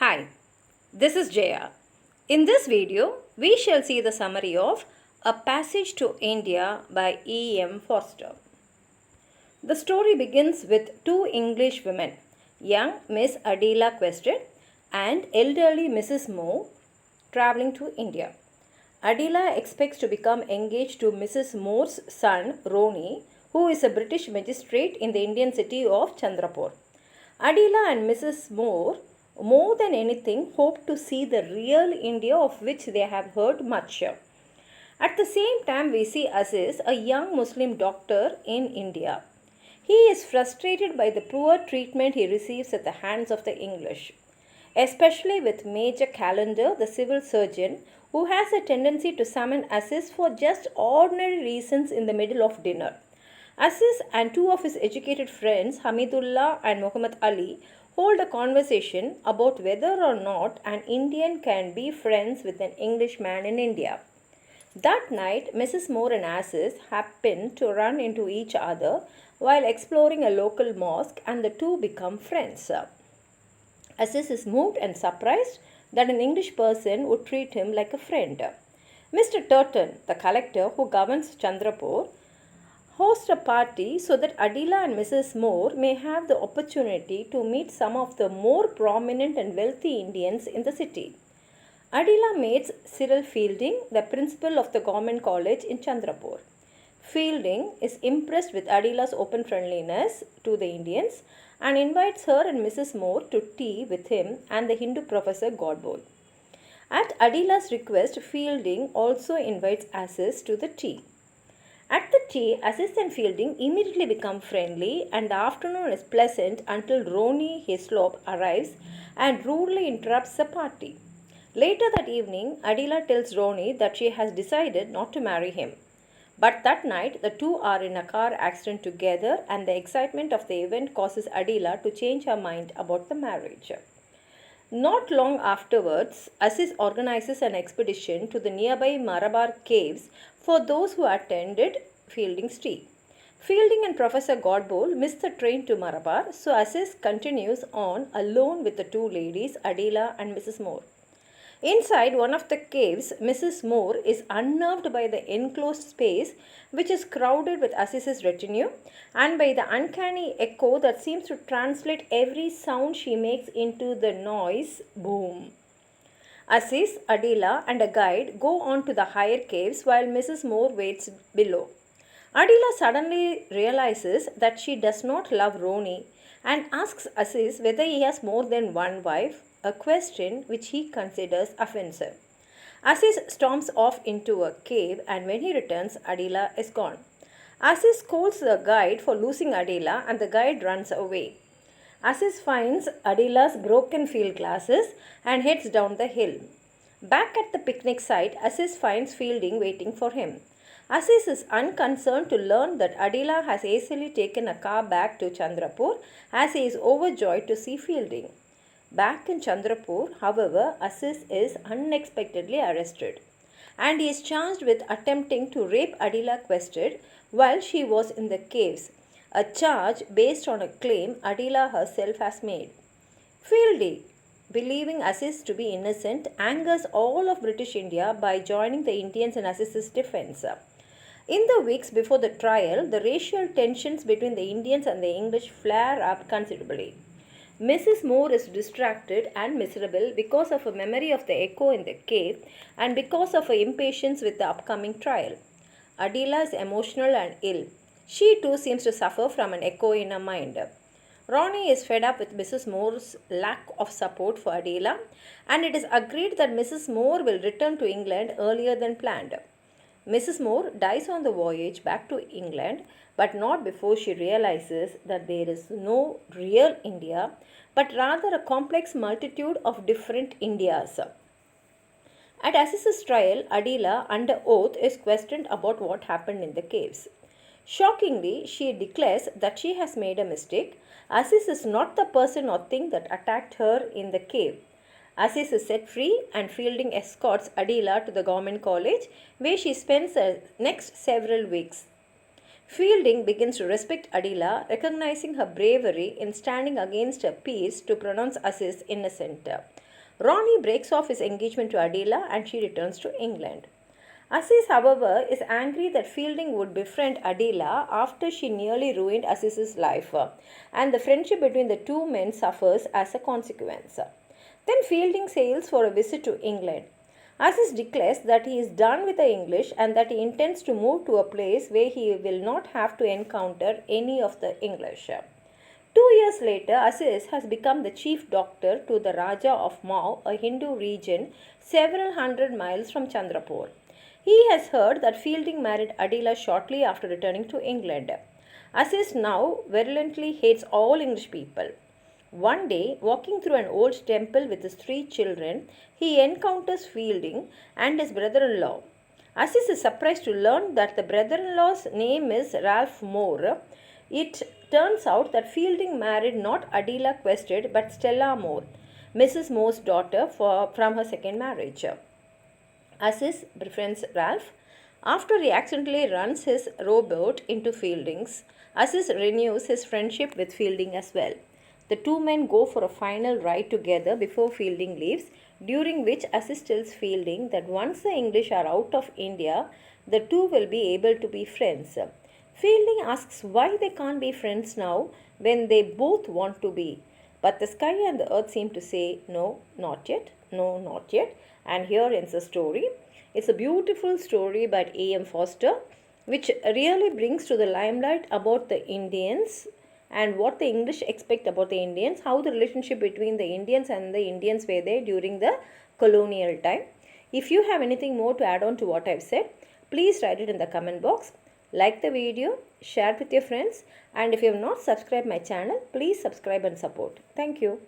Hi, this is Jaya. In this video, we shall see the summary of A Passage to India by E.M. Forster. The story begins with two English women, young Miss Adela Quested and elderly Mrs. Moore, traveling to India. Adela expects to become engaged to Mrs. Moore's son, Roni, who is a British magistrate in the Indian city of Chandrapur. Adela and Mrs. Moore, more than anything, hope to see the real India of which they have heard much. At the same time, we see Aziz, a young Muslim doctor in India. He is frustrated by the poor treatment he receives at the hands of the English, especially with Major Calendar, the civil surgeon, who has a tendency to summon Aziz for just ordinary reasons in the middle of dinner. Aziz and two of his educated friends, Hamidullah and Muhammad Ali, hold a conversation about whether or not an Indian can be friends with an Englishman in India. That night, Mrs. Moore and Aziz happen to run into each other while exploring a local mosque, and the two become friends. Aziz is moved and surprised that an English person would treat him like a friend. Mr. Turton, the collector who governs Chandrapur, hosts a party so that Adela and Mrs. Moore may have the opportunity to meet some of the more prominent and wealthy Indians in the city. Adela meets Cyril Fielding, the principal of the government college in Chandrapur. Fielding is impressed with Adela's open friendliness to the Indians and invites her and Mrs. Moore to tea with him and the Hindu professor Godbole. At Adela's request, Fielding also invites Aziz to the tea. At the tea, Aziz and Fielding immediately become friendly, and the afternoon is pleasant until Roni Hislop arrives and rudely interrupts the party. Later that evening, Adela tells Roni that she has decided not to marry him. But that night, the two are in a car accident together, and the excitement of the event causes Adela to change her mind about the marriage. Not long afterwards, Aziz organizes an expedition to the nearby Malabar caves for those who attended Fielding's tea. Fielding and Professor Godbole miss the train to Malabar, so Aziz continues on alone with the two ladies, Adela and Mrs. Moore. Inside one of the caves, Mrs. Moore is unnerved by the enclosed space, which is crowded with Aziz's retinue, and by the uncanny echo that seems to translate every sound she makes into the noise boom. Aziz, Adela, and a guide go on to the higher caves while Mrs. Moore waits below. Adela suddenly realizes that she does not love Roni and asks Aziz whether he has more than one wife, a question which he considers offensive. Aziz storms off into a cave, and when he returns, Adela is gone. Aziz scolds the guide for losing Adela, and the guide runs away. Aziz finds Adela's broken field glasses and heads down the hill. Back at the picnic site, Aziz finds Fielding waiting for him. Aziz is unconcerned to learn that Adela has hastily taken a car back to Chandrapur, as he is overjoyed to see Fielding. Back in Chandrapur, however, Aziz is unexpectedly arrested, and he is charged with attempting to rape Adela Quested while she was in the caves, a charge based on a claim Adela herself has made. Fielding, believing Aziz to be innocent, angers all of British India by joining the Indians in Aziz's defense. In the weeks before the trial, the racial tensions between the Indians and the English flare up considerably. Mrs. Moore is distracted and miserable because of a memory of the echo in the cave and because of her impatience with the upcoming trial. Adela is emotional and ill. She too seems to suffer from an echo in her mind. Ronnie is fed up with Mrs. Moore's lack of support for Adela, and it is agreed that Mrs. Moore will return to England earlier than planned. Mrs. Moore dies on the voyage back to England, but not before she realizes that there is no real India, but rather a complex multitude of different Indias. At Aziz's trial, Adela, under oath, is questioned about what happened in the caves. Shockingly, she declares that she has made a mistake. Aziz is not the person or thing that attacked her in the cave. Aziz is set free, and Fielding escorts Adela to the government college, where she spends the next several weeks. Fielding begins to respect Adela, recognizing her bravery in standing against her peers to pronounce Aziz innocent. Ronnie breaks off his engagement to Adela and she returns to England. Aziz, however, is angry that Fielding would befriend Adela after she nearly ruined Aziz's life, and the friendship between the two men suffers as a consequence. Then Fielding sails for a visit to England. Aziz declares that he is done with the English and that he intends to move to a place where he will not have to encounter any of the English. 2 years later, Aziz has become the chief doctor to the Raja of Mau, a Hindu region several hundred miles from Chandrapur. He has heard that Fielding married Adela shortly after returning to England. Aziz now virulently hates all English people. One day, walking through an old temple with his 3 children, he encounters Fielding and his brother-in-law. Aziz is surprised to learn that the brother-in-law's name is Ralph Moore. It turns out that Fielding married not Adela Quested but Stella Moore, Mrs. Moore's daughter from her second marriage. Aziz befriends Ralph. After he accidentally runs his rowboat into Fielding's, Aziz renews his friendship with Fielding as well. The two men go for a final ride together before Fielding leaves, during which Aziz tells Fielding that once the English are out of India, the two will be able to be friends. Fielding asks why they can't be friends now when they both want to be. But the sky and the earth seem to say, no, not yet, no, not yet. And here ends the story. It's a beautiful story by A.M. Forster, which really brings to the limelight about the Indians and what the English expect about the Indians, how the relationship between the Indians and the Indians were there during the colonial time. If you have anything more to add on to what I've said, please write it in the comment box. Like the video, share it with your friends, and if you have not subscribed my channel, please subscribe and support. Thank you.